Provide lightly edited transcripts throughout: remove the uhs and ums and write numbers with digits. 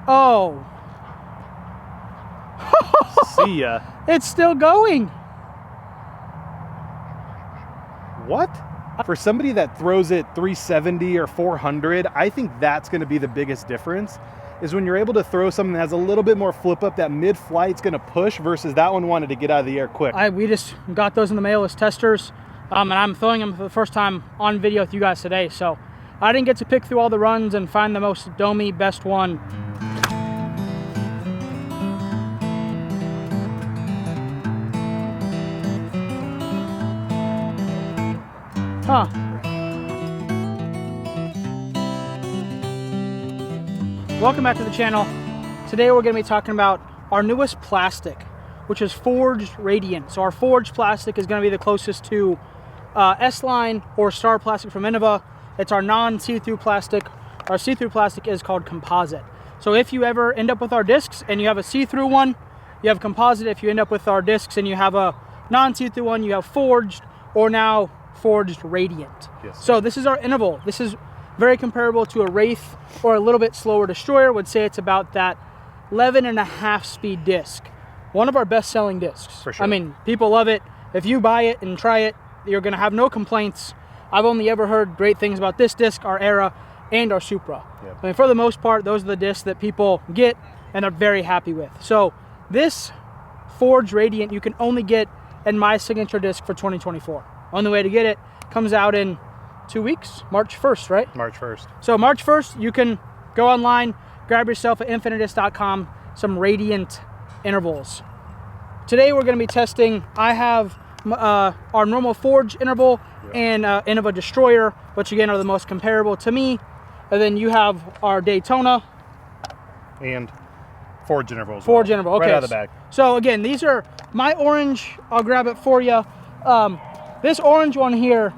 Oh. See ya. It's still going. What? For somebody that throws it 370 or 400, I think that's going to be the biggest difference, is when you're able to throw something that has a little bit more flip up, that mid-flight's going to push versus that one wanted to get out of the air quick. We just got those in the mail as testers, and I'm throwing them for the first time on video with you guys today, so I didn't get to pick through all the runs and find the most domey best one. Huh. Welcome back to the channel. Today we're going to be talking about our newest plastic, which is forged radiant. So our forged plastic is going to be the closest to S-Line or Star Plastic from Innova. It's our non-see-through plastic. Our see-through plastic is called composite. So if you ever end up with our discs and you have a see-through one, you have composite. If you end up with our discs and you have a non-see-through one, you have forged, or now forged radiant. Yes. So this is our interval. This is very comparable to a Wraith or a little bit slower destroyer. Would say it's about that 11.5 speed disc. One of our best selling discs. For sure. I mean, people love it. If you buy it and try it, you're going to have no complaints. I've only ever heard great things about this disc, our Era, and our Supra. Yep. I mean, for the most part, those are the discs that people get and are very happy with. So this forged radiant you can only get in my signature disc for 2024. Only way to get it comes out in 2 weeks, March 1st, right? March 1st. So March 1st, you can go online, grab yourself at infinitus.com some radiant intervals. Today we're going to be testing, I have our normal forge interval and Innova Destroyer, which again are the most comparable to me. And then you have our Daytona. And forge intervals. Forge interval, okay. Right out of the bag. So again, these are my orange. I'll grab it for you. This orange one here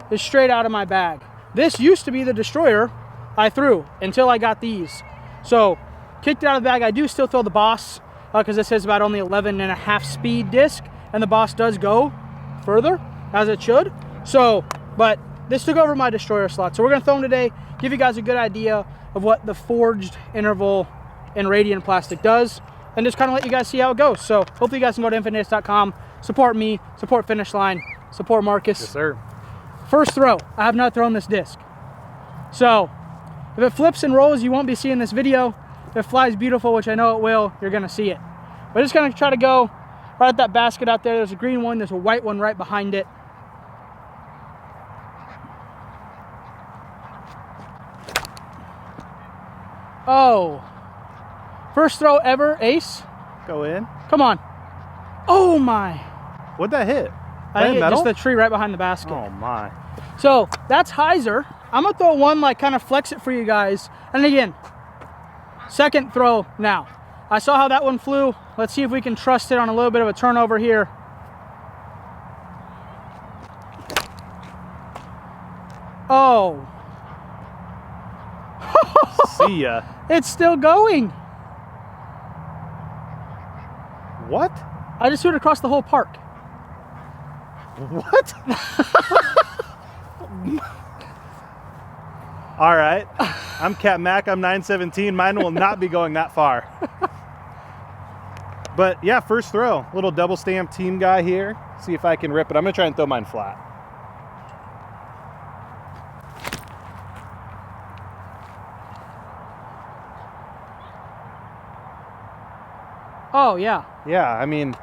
is straight out of my bag. This used to be the Destroyer I threw until I got these. So kicked it out of the bag. I do still throw the Boss because it says about only 11.5 speed disc, and the Boss does go further as it should. So, but this took over my Destroyer slot. So we're gonna throw them today, give you guys a good idea of what the forged interval in radiant plastic does, and just kind of let you guys see how it goes. So hopefully you guys can go to infinitus.com, support me, support Finish Line, support Marcus. Yes, sir. First throw, I have not thrown this disc. So if it flips and rolls, you won't be seeing this video. If it flies beautiful, which I know it will, you're gonna see it. We're just gonna try to go right at that basket out there. There's a green one, there's a white one right behind it. Oh, first throw ever, ace. Go in. Come on. Oh my. What'd that hit? I think metal? just the tree right behind the basket. Oh my. So that's hyzer. I'm gonna throw one, like kind of flex it for you guys. And again, second throw now. I saw how that one flew. Let's see if we can trust it on a little bit of a turnover here. Oh. See ya. It's still going. What? I just threw it across the whole park. What? All right. I'm Cat Mac. I'm 917. Mine will not be going that far. But yeah, first throw. Little double stamp team guy here. See if I can rip it. I'm going to try and throw mine flat. Oh, yeah. Yeah, I mean,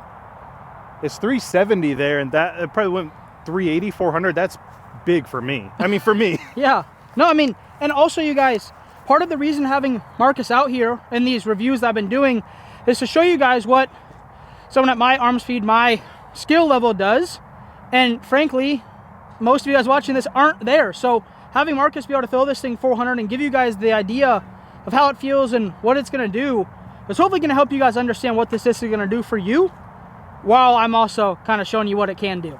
it's 370 there, and that it probably went 380, 400. That's big for me. I mean, for me. Yeah. No, I mean, and also you guys, part of the reason having Marcus out here in these reviews that I've been doing is to show you guys what someone at my arm speed, my skill level does. And frankly, most of you guys watching this aren't there. So having Marcus be able to throw this thing 400 and give you guys the idea of how it feels and what it's going to do is hopefully going to help you guys understand what this disc is going to do for you, while I'm also kind of showing you what it can do.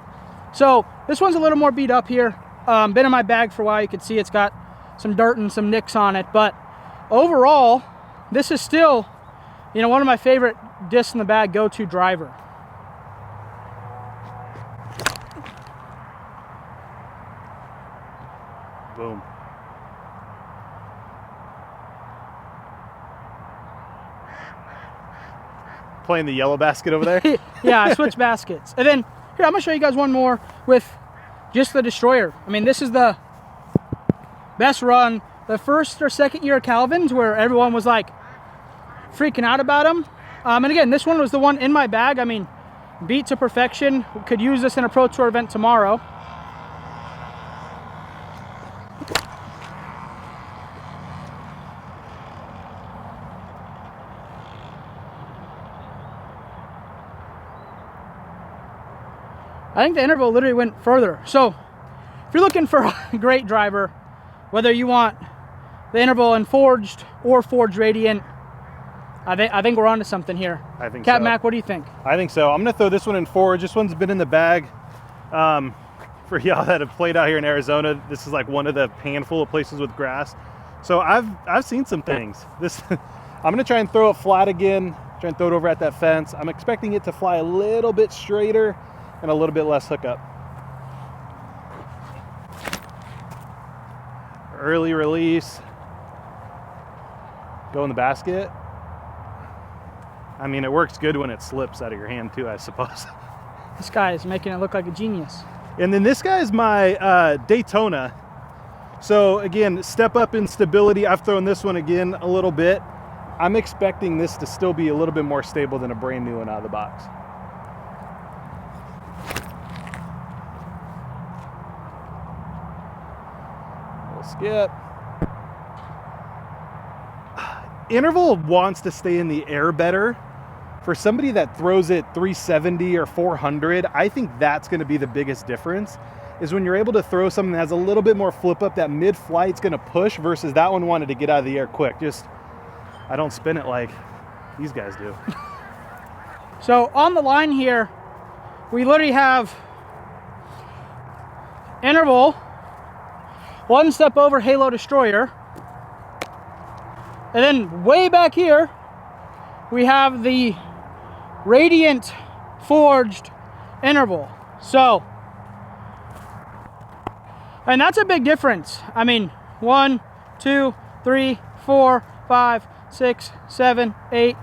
So this one's a little more beat up here. Been in my bag for a while. You can see it's got some dirt and some nicks on it, but overall, this is still, you know, one of my favorite discs in the bag go-to driver. Boom. playing the yellow basket over there? Yeah, I switched baskets. And then, here, I'm going to show you guys one more with just the Destroyer. I mean, this is the best run. The first or second year of Calvin's where everyone was like freaking out about them. And again, this one was the one in my bag. I mean, beat to perfection. Could use this in a Pro Tour event tomorrow. I think the interval literally went further. So if you're looking for a great driver, whether you want the interval in forged or forged radiant, I think we're onto something here. I think Cat so. Mac, what do you think? I think so. I'm going to throw this one in forge. This one's been in the bag. For y'all that have played out here in Arizona, this is like one of the handful of places with grass. So I've seen some things. I'm going to try and throw it flat again. Try and throw it over at that fence. I'm expecting it to fly a little bit straighter and a little bit less hookup. Early release. Go in the basket. I mean, it works good when it slips out of your hand too, I suppose. This guy is making it look like a genius. And then this guy is my Daytona. So again, step up in stability. I've thrown this one again a little bit. I'm expecting this to still be a little bit more stable than a brand new one out of the box. We'll skip. Interval wants to stay in the air better. For somebody that throws it 370 or 400, I think that's going to be the biggest difference, is when you're able to throw something that has a little bit more flip up, that mid-flight's going to push, versus that one wanted to get out of the air quick. Just, I don't spin it like these guys do. So on the line here, we literally have interval, one step over Halo Destroyer, and then way back here, we have the Radiant forged interval. So, and that's a big difference. I mean, 1, 2, 3, 4, 5, 6, 7, 8,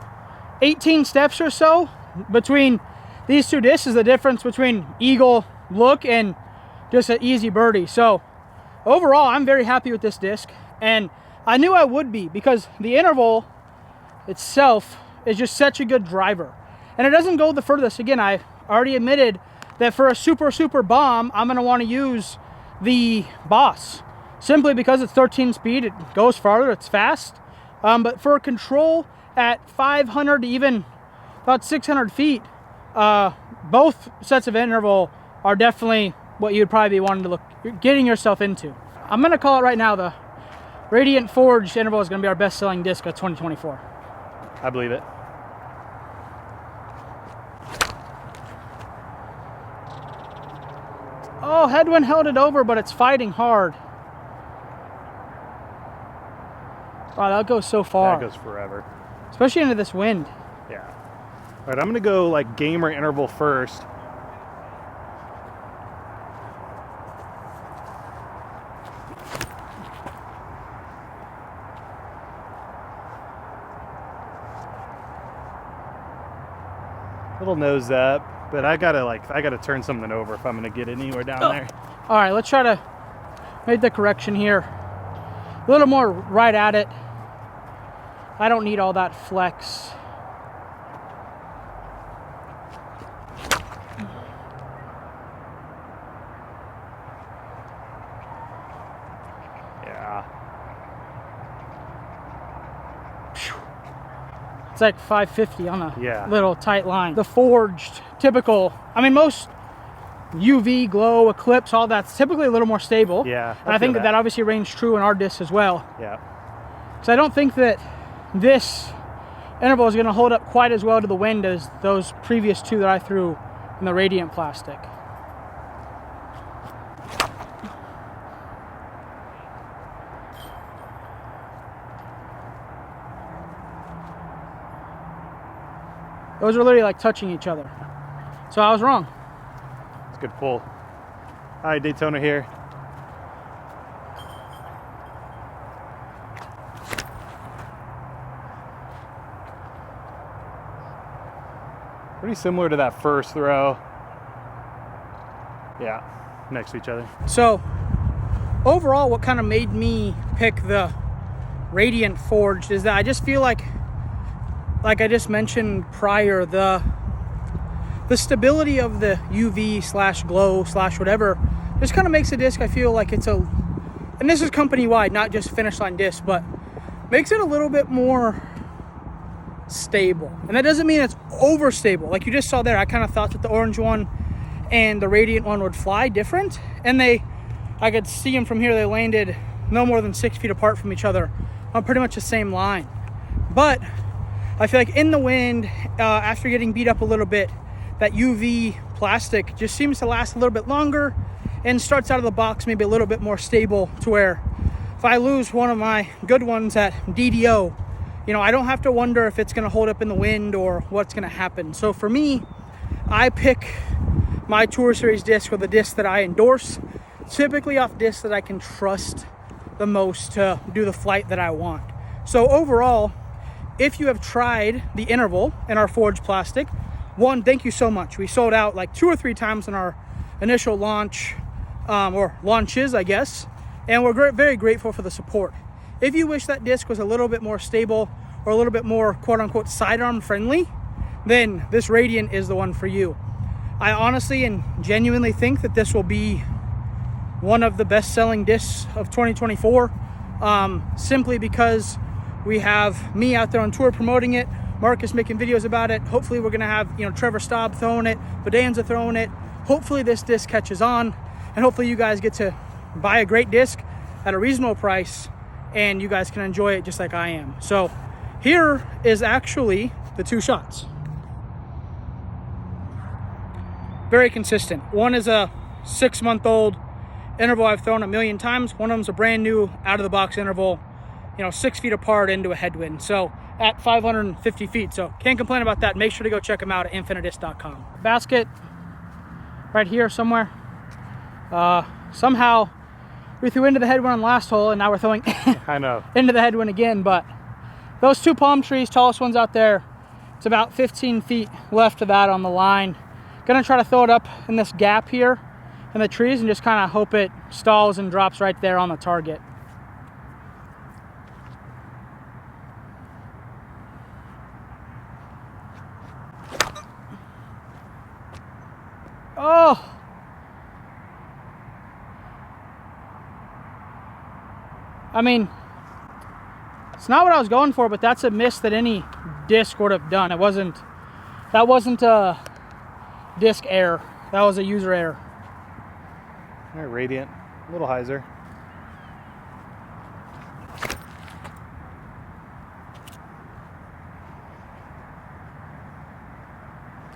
18 steps or so between these two discs is the difference between Eagle look and just an easy birdie. So overall, I'm very happy with this disc, and I knew I would be, because the interval itself is just such a good driver. And it doesn't go the furthest. Again, I already admitted that for a super bomb, I'm going to want to use the Boss, simply because it's 13 speed, it goes farther, it's fast. But for a control at 500 to even about 600 feet, both sets of interval are definitely what you'd probably be wanting to getting yourself into. I'm going to call it right now, the Radiant Forged interval is going to be our best-selling disc of 2024. I believe it. Oh, headwind held it over, but it's fighting hard. Wow, that goes so far. That goes forever. Especially into this wind. Yeah. All right, I'm going to go like gamer interval first. Little nose up, but I gotta turn something over if I'm gonna get anywhere down there. All right, let's try to make the correction here. A little more right at it. I don't need all that flex. Yeah. It's like 550 on a Yeah. little tight line. The forged, typical, I mean, most UV, glow, eclipse, all that's typically a little more stable. Yeah. And I think that obviously reigns true in our discs as well. Yeah. Because I don't think that this interval is going to hold up quite as well to the wind as those previous two that I threw in the Radiant plastic. Those are literally like touching each other. So I was wrong. It's a good pull. All right, Daytona here. Pretty similar to that first throw. Yeah, next to each other. So overall, what kind of made me pick the Radiant Forged is that I just feel like I just mentioned prior, the stability of the UV / glow / whatever just kind of makes the disc, I feel like it's a, and this is company wide, not just Finish Line disc, but makes it a little bit more stable. And that doesn't mean it's overstable. Like you just saw there, I kind of thought that the orange one and the Radiant one would fly different, and I could see them from here. They landed no more than 6 feet apart from each other on pretty much the same line. But I feel like in the wind, after getting beat up a little bit, that UV plastic just seems to last a little bit longer and starts out of the box maybe a little bit more stable, to where if I lose one of my good ones at DDO, you know, I don't have to wonder if it's going to hold up in the wind or what's going to happen. So for me, I pick my Tour Series disc, or the disc that I endorse, typically off discs that I can trust the most to do the flight that I want. So overall, if you have tried the Interval in our forged plastic, one, thank you so much. We sold out like 2 or 3 times in our initial launch, or launches, I guess, and we're very grateful for the support. If you wish that disc was a little bit more stable or a little bit more quote-unquote sidearm friendly, then this Radiant is the one for you. I honestly and genuinely think that this will be one of the best-selling discs of 2024, simply because we have me out there on tour promoting it, Marcus making videos about it. Hopefully we're going to have, you know, Trevor Staub throwing it, Bedanza throwing it. Hopefully this disc catches on, and hopefully you guys get to buy a great disc at a reasonable price, and you guys can enjoy it just like I am. So here is actually the 2 shots. Very consistent. One is a 6-month-old Interval I've thrown a million times. One of them's a brand new out-of-the-box Interval, you know, 6 feet apart into a headwind. So at 550 feet. So can't complain about that. Make sure to go check them out at infinitist.com. Basket right here somewhere. Somehow we threw into the headwind on the last hole, and now we're throwing I know. into the headwind again. But those 2 palm trees, tallest ones out there, it's about 15 feet left of that on the line. Gonna try to throw it up in this gap here in the trees and just kind of hope it stalls and drops right there on the target. Oh! I mean, it's not what I was going for, but that's a miss that any disc would have done. That wasn't a disc error. That was a user error. All right, Radiant, a little hyzer.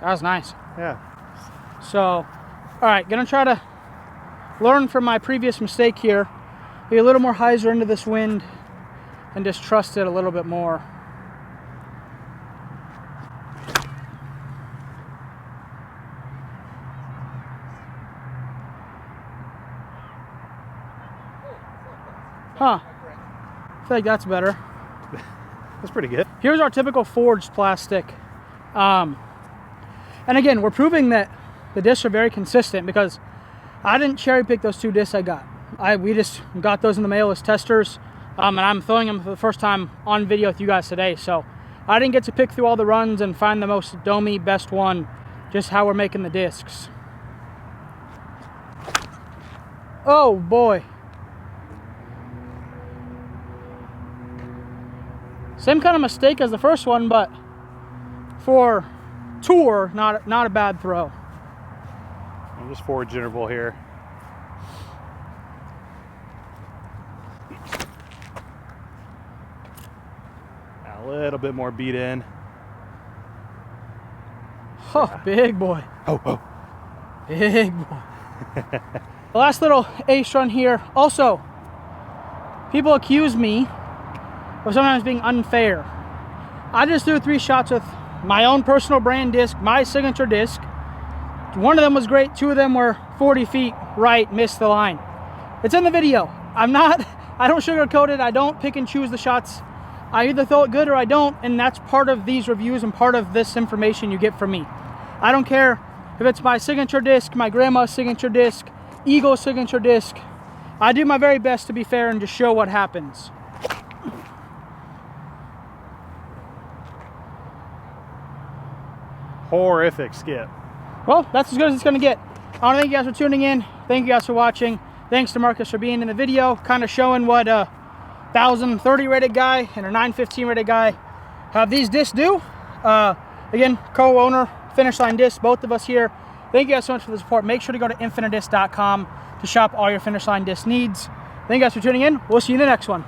That was nice. Yeah. So, all right, gonna try to learn from my previous mistake here. Be a little more hyzer into this wind and just trust it a little bit more. Huh. I feel like that's better. That's pretty good. Here's our typical forged plastic. And again, we're proving that the discs are very consistent, because I didn't cherry pick those 2 discs I got. We just got those in the mail as testers, and I'm throwing them for the first time on video with you guys today. So I didn't get to pick through all the runs and find the most domey best one, just how we're making the discs. Oh boy. Same kind of mistake as the first one, but for tour, not a bad throw. I'm just forged interval here. A little bit more beat in. Oh, yeah. Big boy. Oh. Big boy. The last little ace run here. Also, people accuse me of sometimes being unfair. I just threw 3 shots with my own personal brand disc, my signature disc. One of them was great, 2 of them were 40 feet right, missed the line. It's in the video. I don't sugarcoat it. I don't pick and choose the shots. I either throw it good or I don't, and that's part of these reviews and part of this information you get from me. I don't care if it's my signature disc, my grandma's signature disc, Eagle's signature disc. I do my very best to be fair and just show what happens. Horrific skip. Well, that's as good as it's gonna get. I want to thank you guys for tuning in. Thank you guys for watching. Thanks to Marcus for being in the video, kind of showing what a 1030 rated guy and a 915 rated guy have these discs do. Again, co-owner, Finish Line Discs, both of us here. Thank you guys so much for the support. Make sure to go to infinitedisc.com to shop all your Finish Line disc needs. Thank you guys for tuning in. We'll see you in the next one.